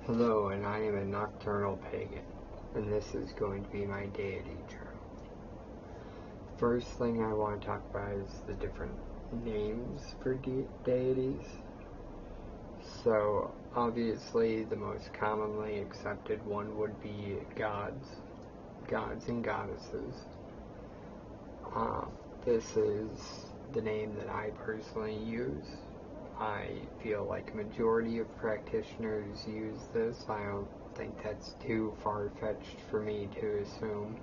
Hello, and I am a nocturnal pagan, and this is going to be my Deity Journal. First thing I want to talk about is the different names for deities. So, obviously, the most commonly accepted one would be gods and goddesses. This is the name that I personally use. I feel like a majority of practitioners use this. I don't think that's too far-fetched for me to assume.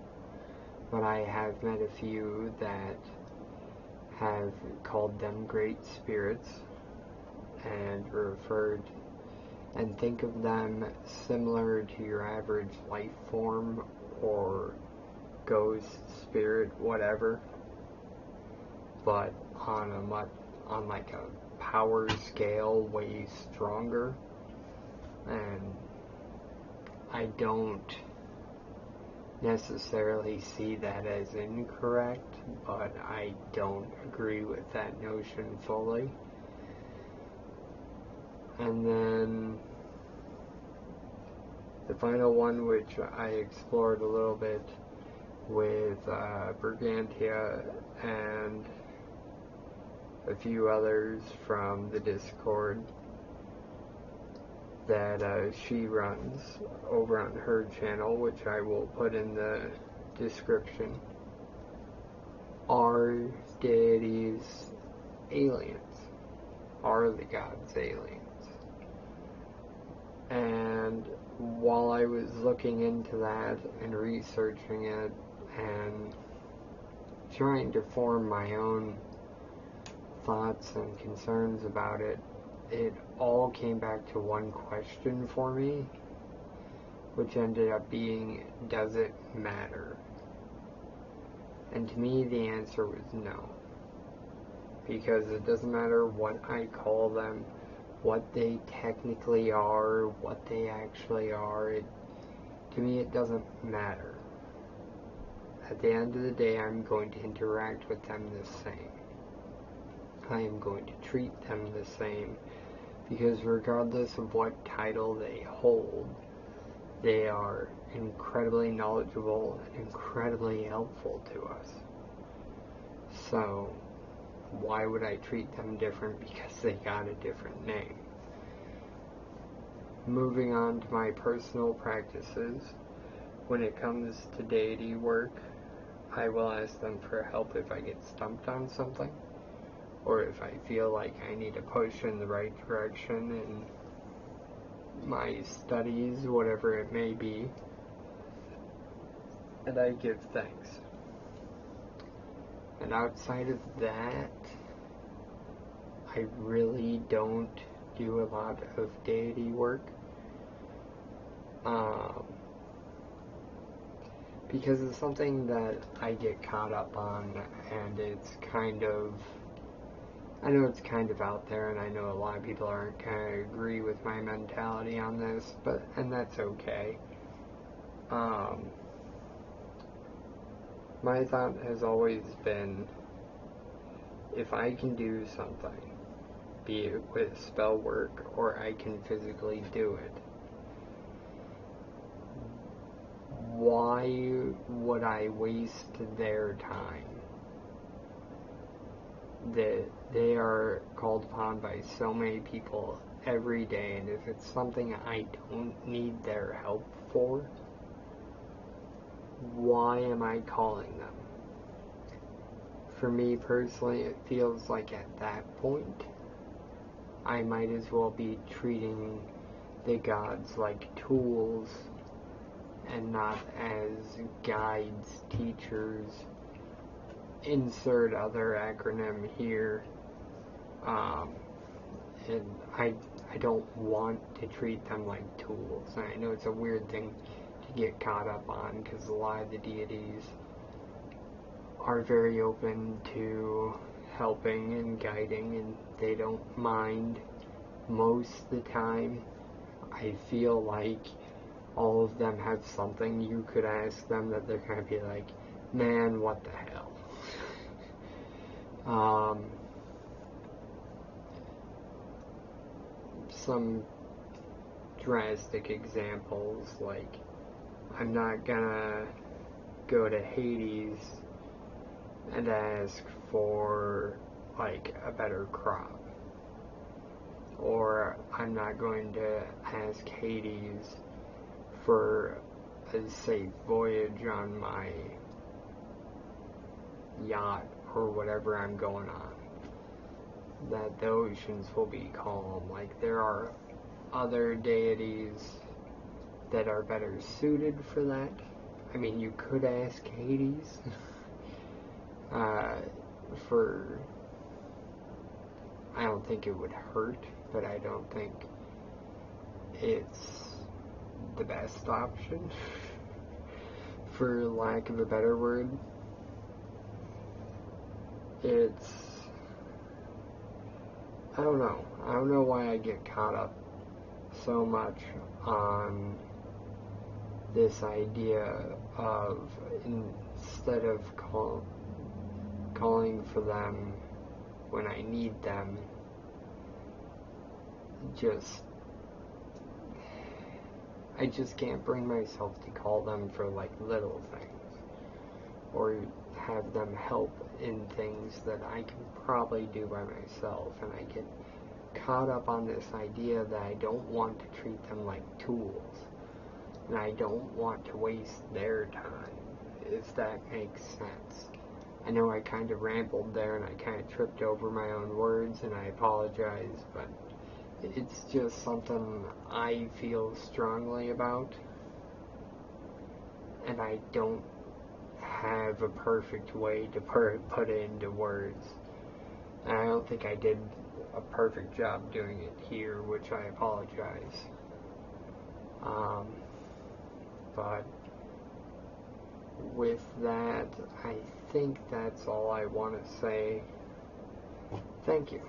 But I have met a few that have called them great spirits and referred and think of them similar to your average life form or ghost, spirit, whatever, but on like a power scale way stronger. And I don't necessarily see that as incorrect, but I don't agree with that notion fully. And then the final one, which I explored a little bit with Brigantia and a few others from the Discord that she runs over on her channel, which I will put in the description, are deities aliens? Are the gods aliens? And while I was looking into that and researching it and trying to form my own thoughts and concerns about it, it all came back to one question for me, which ended up being, does it matter? And to me, the answer was no. Because it doesn't matter what I call them, what they technically are, what they actually are. To me, it doesn't matter. At the end of the day, I'm going to interact with them the same. I am going to treat them the same, because regardless of what title they hold, they are incredibly knowledgeable and incredibly helpful to us. So, why would I treat them different because they got a different name? Moving on to my personal practices, when it comes to deity work, I will ask them for help if I get stumped on something, or if I feel like I need to push in the right direction in my studies, whatever it may be, and I give thanks. And outside of that, I really don't do a lot of deity work, because it's something that I get caught up on, and it's kind of, I know it's kind of out there, and I know a lot of people aren't going to agree with my mentality on this, and that's okay. My thought has always been, if I can do something, be it with spell work or I can physically do it, why would I waste their time? They are called upon by so many people every day, and if it's something I don't need their help for, why am I calling them? For me personally, it feels like at that point, I might as well be treating the gods like tools and not as guides, teachers, insert other acronym here. And I don't want to treat them like tools. And I know it's a weird thing to get caught up on, because a lot of the deities are very open to helping and guiding, and they don't mind most of the time. I feel like all of them have something you could ask them that they're going to be like, man, what the hell? Some drastic examples, like I'm not gonna go to Hades and ask for like a better crop, or I'm not going to ask Hades for a safe voyage on my yacht or whatever I'm going on, that the oceans will be calm. Like, there are other deities that are better suited for that. I mean, you could ask Hades for, I don't think it would hurt, but I don't think it's the best option, for lack of a better word. I don't know. I don't know why I get caught up so much on this idea of, instead of calling for them when I need them, I just can't bring myself to call them for like little things, or have them help in things that I can probably do by myself, and I get caught up on this idea that I don't want to treat them like tools, and I don't want to waste their time, if that makes sense. I know I kind of rambled there and I kind of tripped over my own words, and I apologize, but it's just something I feel strongly about, and I don't have a perfect way to put it into words. And I don't think I did a perfect job doing it here, which I apologize. But with that, I think that's all I want to say. Thank you.